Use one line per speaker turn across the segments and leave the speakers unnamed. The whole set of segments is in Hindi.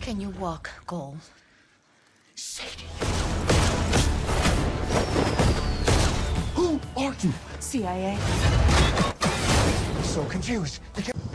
Can you walk, Cole? Sadie.
Who are you?
CIA.
So confused.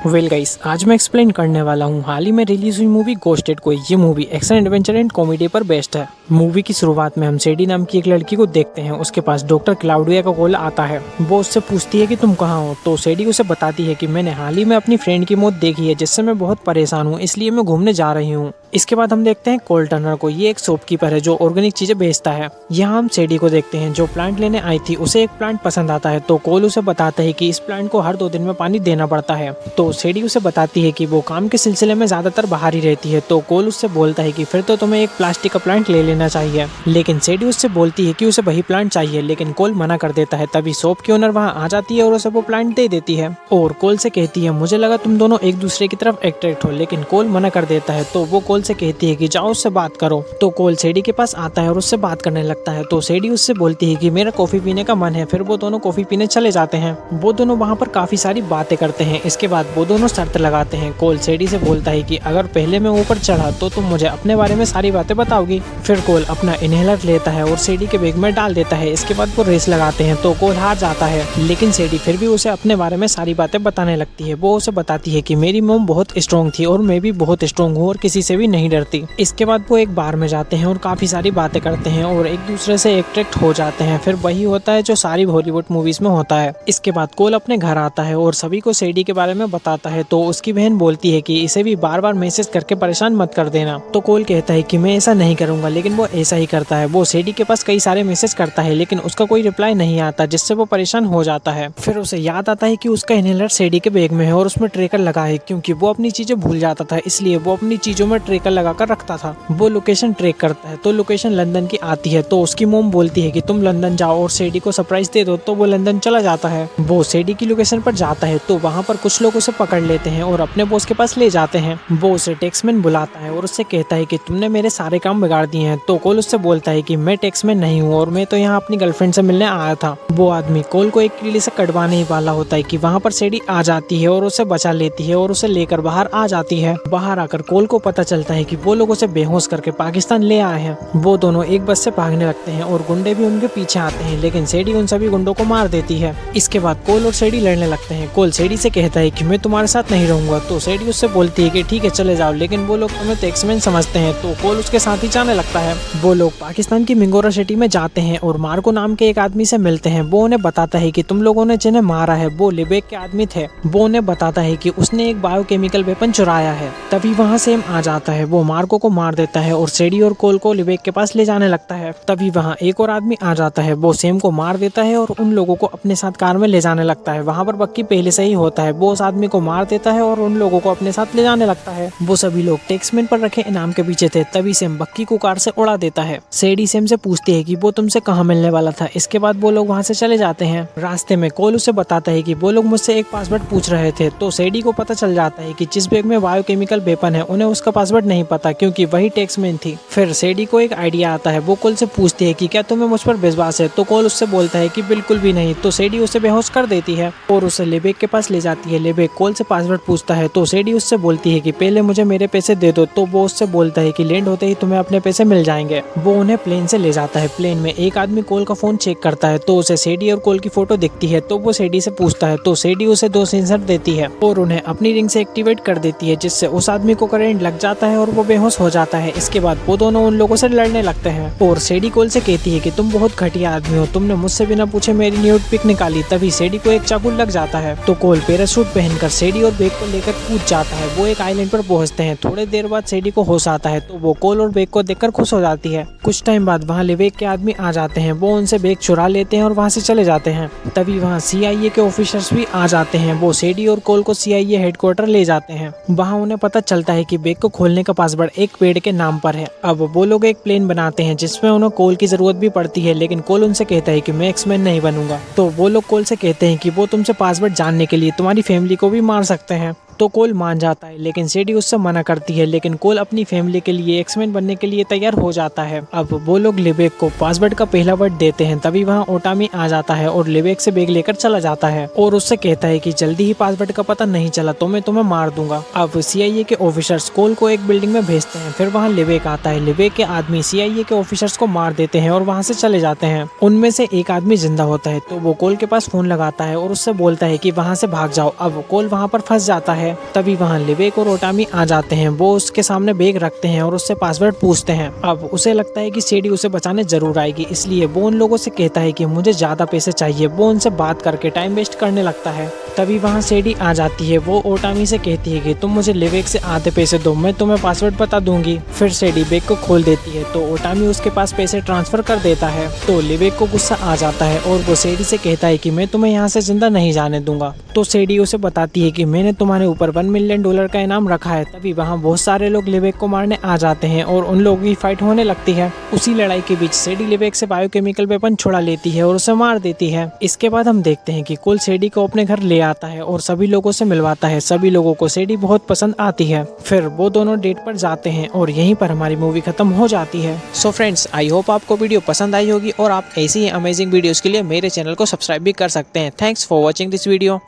Well guys, आज मैं एक्सप्लेन करने वाला हूँ हाल ही में रिलीज हुई मूवी घोस्टेड को। ये movie action adventure and comedy पर बेस्ड है। मूवी की शुरुआत में हम सेडी नाम की एक लड़की को देखते हैं। उसके पास डॉक्टर क्लाउडिया का कॉल आता है। वो उससे पूछती है कि तुम कहाँ हो, तो सेडी उसे बताती है कि मैंने हाल ही में अपनी फ्रेंड की मौत देखी है, जिससे मैं बहुत परेशान हूँ, इसलिए मैं घूमने जा रही हूँ। इसके बाद हम देखते हैं कोल टर्नर को। ये एक शॉपकीपर है जो ऑर्गेनिक चीजें बेचता है। यहाँ हम सेडी को देखते हैं जो प्लांट लेने आई थी। उसे एक प्लांट पसंद आता है, तो कोल उसे बताता है कि इस प्लांट को हर 2 दिन में पानी देना पड़ता है। तो सेडी उसे बताती है कि वो काम के सिलसिले में ज्यादातर बाहर ही रहती है। तो कोल उससे बोलता है कि फिर तो तुम्हें एक प्लास्टिक का प्लांट ले लेना चाहिए, लेकिन सेडी उससे बोलती है कि उसे वही प्लांट चाहिए, लेकिन कोल मना कर देता है। तभी शॉप की ओनर वहाँ आ जाती है और उसे वो प्लांट दे देती है और कोल से कहती है मुझे लगा तुम दोनों एक दूसरे की तरफ अट्रैक्ट हो, लेकिन कोल मना कर देता है। तो वो कोल से कहती है कि जाओ उससे बात करो। तो कोल सेडी के पास आता है और उससे बात करने लगता है। तो सेडी उससे बोलती है कि मेरा कॉफी पीने का मन है। फिर वो दोनों कॉफी पीने चले जाते हैं। वो दोनों वहाँ पर काफी सारी बातें करते हैं। इसके बाद वो दोनों शर्त लगाते हैं। कोल सेडी से बोलता है कि अगर पहले मैं ऊपर चढ़ा तो तुम मुझे अपने बारे में सारी बातें बताओगी। फिर कोल अपना इनहेलर लेता है और सेडी के बैग में डाल देता है। इसके बाद वो रेस लगाते हैं। तो कोल हार जाता है, लेकिन सेडी फिर भी उसे अपने बारे में सारी बातें बताने लगती है। वो उसे बताती है कि मेरी मॉम बहुत स्ट्रॉन्ग थी और मैं भी बहुत स्ट्रॉन्ग हूँ और किसी से भी नहीं डरती। इसके बाद वो एक बार में जाते हैं और काफी सारी बातें करते हैं और एक दूसरे से अट्रैक्ट हो जाते हैं। फिर वही होता है जो सारी हॉलीवुड मूवीज में होता है। इसके बाद कोल अपने घर आता है और सभी को सेडी के बारे में बताता है। तो उसकी बहन बोलती है कि इसे भी बार बार मैसेज करके परेशान मत कर देना। तो कोल कहता है कि मैं ऐसा नहीं करूंगा, लेकिन वो ऐसा ही करता है। वो सेडी के पास कई सारे मैसेज करता है, लेकिन उसका कोई रिप्लाई नहीं आता, जिससे वो परेशान हो जाता है। फिर उसे याद आता है कि उसका इनहेलर सेडी के बैग में है और उसमें ट्रैकर लगा है, क्योंकि वो अपनी चीजें भूल जाता था, इसलिए वो अपनी चीजों में ट्रैकर लगाकर रखता था। वो लोकेशन ट्रैक करता है, तो लोकेशन लंदन की आती है। तो उसकी मोम बोलती है कि तुम लंदन जाओ और सेडी को सरप्राइज दे दो। तो वो लंदन चला जाता है। वो सेडी की लोकेशन पर जाता है, तो वहाँ पर कुछ लोग उसे पकड़ लेते हैं और अपने बॉस के पास ले जाते हैं। वो उसे टैक्समैन बुलाता है और उससे कहता है कि तुमने मेरे सारे काम बिगाड़ दिए हैं। तो कोल उससे बोलता है कि मैं टैक्समैन नहीं हूँ और मैं तो यहाँ अपनी गर्लफ्रेंड से मिलने आया था। वो आदमी कोल को एक किले से कटवाने ही वाला होता है कि वहाँ पर सेडी आ जाती है और उसे बचा लेती है और उसे लेकर बाहर आ जाती है। बाहर आकर कोल को पता चलता है कि वो लोग उसे बेहोश करके पाकिस्तान ले आए हैं। वो दोनों एक बस से भागने लगते हैं और गुंडे भी उनके पीछे आते हैं, लेकिन सेडी उन सभी गुंडों को मार देती है। इसके बाद कोल और सेडी लड़ने लगते हैं। कोल सेडी से कहता है कि मैं तुम्हारे साथ नहीं रहूंगा। तो सेडी उससे बोलती है कि ठीक है चले जाओ, लेकिन वो लोग तुम्हें टैक्समैन समझते हैं। तो कोल उसके साथ ही जाने लगता है। वो लोग पाकिस्तान की मिंगोरा सिटी में जाते हैं और मार्को नाम के एक आदमी से मिलते हैं। वो उन्हें बताता है कि तुम लोगों ने जिन्हें मारा है वो लिबेक के आदमी थे। वो उन्हें बताता है कि उसने एक बायोकेमिकल वेपन चुराया है। तभी वहाँ सेम आ जाता है। वो मार्को को मार देता है और सेडी और कोल को लिबेक के पास ले जाने लगता है। तभी वहाँ एक और आदमी आ जाता है। वो सेम को मार देता है और उन लोगों को अपने साथ कार में ले जाने लगता है। वहाँ पर बक्की पहले से ही होता है। वो उस आदमी को मार देता है और उन लोगों को अपने साथ ले जाने लगता है। वो सभी लोग टैक्समैन पर रखे इनाम के पीछे थे। तभी सेम बक्की को कार से उड़ा देता है। सेडी सेम से पूछती है कि वो तुमसे कहाँ मिलने वाला था। इसके बाद वो लोग वहाँ से चले जाते हैं। रास्ते में कोल उसे बताता है कि वो लोग मुझसे एक पासवर्ड पूछ रहे थे। तो सेडी को पता चल जाता है कि जिस बैग में बायोकेमिकल वेपन है उन्हें उसका पासवर्ड नहीं पता, क्योंकि वही टैक्समैन थी। फिर सेडी को एक आइडिया आता है। वो कोल से पूछती है कि क्या तुम्हें मुझ पर विश्वास है। तो कोल उससे बोलता है कि बिल्कुल भी नहीं। तो सेडी उसे बेहोश कर देती है और उसे लेबेक के पास ले जाती है। लेबेक कोल से पासवर्ड पूछता है। तो सेडी उससे बोलती है कि पहले मुझे मेरे पैसे दे दो। तो वो उससे बोलता है कि लैंड होते ही तुम्हें अपने पैसे मिल जाएंगे। वो उन्हें प्लेन से ले जाता है। प्लेन में एक आदमी कोल का फोन चेक करता है, तो उसे सेडी और कोल की फोटो दिखती है। तो वो सेडी से पूछता है। तो सेडी उसे 2 सेंसर देती है और उन्हें अपनी रिंग से एक्टिवेट कर देती है, जिससे उस आदमी को करंट लग जाता है और वो बेहोश हो जाता है। इसके बाद वो दोनों उन लोगों से लड़ने लगते हैं और सेडी कोल से कहती है कि तुम बहुत घटिया आदमी हो, तुमने मुझसे बिना पूछे मेरी न्यूड पिक निकाली। तभी सेडी को एक चाकू लग जाता है। तो कोल पैराशूट पहनकर सेडी और बैग को लेकर कूद जाता है। वो एक आइलैंड पर पहुंचते हैं। थोड़ी देर बाद सेडी को होश आता है। तो वो कोल और बैग को देखकर खुश हो जाती है। कुछ टाइम बाद वहाँ लिबेक के आदमी आ जाते हैं। वो उनसे बैग चुरा लेते हैं और वहाँ से चले जाते हैं। तभी वहाँ CIA के ऑफिसर्स भी आ जाते हैं। वो सेडी और कोल को CIA हेडक्वार्टर ले जाते हैं। वहाँ उन्हें पता चलता है कि बैग को खोलने का पासवर्ड एक पेड़ के नाम पर है। अब वो लोग एक प्लेन बनाते हैं जिसमें उन्हें कोल की जरूरत भी पड़ती है, लेकिन कोल उनसे कहता है कि मैं एक्समैन नहीं बनूंगा। तो वो लोग कोल से कहते हैं कि वो तुमसे पासवर्ड जानने के लिए तुम्हारी फैमिली को भी मार सकते हैं। तो कोल मान जाता है, लेकिन सेडी उससे मना करती है। लेकिन कोल अपनी फैमिली के लिए एक्समैन बनने के लिए तैयार हो जाता है। अब वो लोग लिबेक को पासवर्ड का पहला वर्ड देते हैं, तभी वहाँ ओटामी आ जाता है और लिबेक से बैग लेकर चला जाता है और उससे कहता है कि जल्दी ही पासवर्ड का पता नहीं चला तो मैं तुम्हें मार दूंगा। अब CIA के ऑफिसर्स कोल को एक बिल्डिंग में भेजते हैं। फिर वहाँ लिबेक आता है। लिबेक के आदमी CIA के ऑफिसर्स को मार देते हैं और वहाँ से चले जाते हैं। उनमें से एक आदमी जिंदा होता है, तो वो कोल के पास फोन लगाता है और उससे बोलता है कि वहाँ से भाग जाओ। अब कोल वहाँ पर फंस जाता है। तभी वहाँ लिबेक और ओटामी आ जाते हैं। वो उसके सामने बैग रखते हैं और उससे पासवर्ड पूछते हैं। अब उसे लगता है कि सेडी उसे बचाने जरूर आएगी, इसलिए वो उन लोगों से कहता है कि मुझे ज्यादा पैसे चाहिए। वो उनसे बात करके टाइम वेस्ट करने लगता है। तभी वहाँ सेडी आ जाती है। वो ओटामी से कहती है कि तुम मुझे लिबेक से आधे पैसे दो, मैं तुम्हें पासवर्ड बता दूंगी। फिर सेडी बैग को खोल देती है तो ओटामी उसके पास पैसे ट्रांसफर कर देता है। तो लिबेक को गुस्सा आ जाता है और वो सेडी से कहता है कि मैं तुम्हें यहाँ से जिंदा नहीं जाने दूंगा। तो सेडी उसे बताती है कि मैंने तुम्हारे ऊपर $1 मिलियन का इनाम रखा है। तभी वहाँ बहुत सारे लोग लिबेक को मारने आ जाते हैं और उन लोगों की फाइट होने लगती है। उसी लड़ाई के बीच सेडी लिबेक से बायोकेमिकल वेपन छुड़ा लेती है और उसे मार देती है। इसके बाद हम देखते हैं कि कोल सेडी को अपने घर ले आता है और सभी लोगों से मिलवाता है। सभी लोगों को सेडी बहुत पसंद आती है। फिर वो दोनों डेट पर जाते हैं और यहीं पर हमारी मूवी खत्म हो जाती है। सो फ्रेंड्स, आई होप आपको वीडियो पसंद आई होगी और आप ऐसी ही अमेजिंग वीडियोस के लिए मेरे चैनल को सब्सक्राइब भी कर सकते हैं। Thanks for watching this video.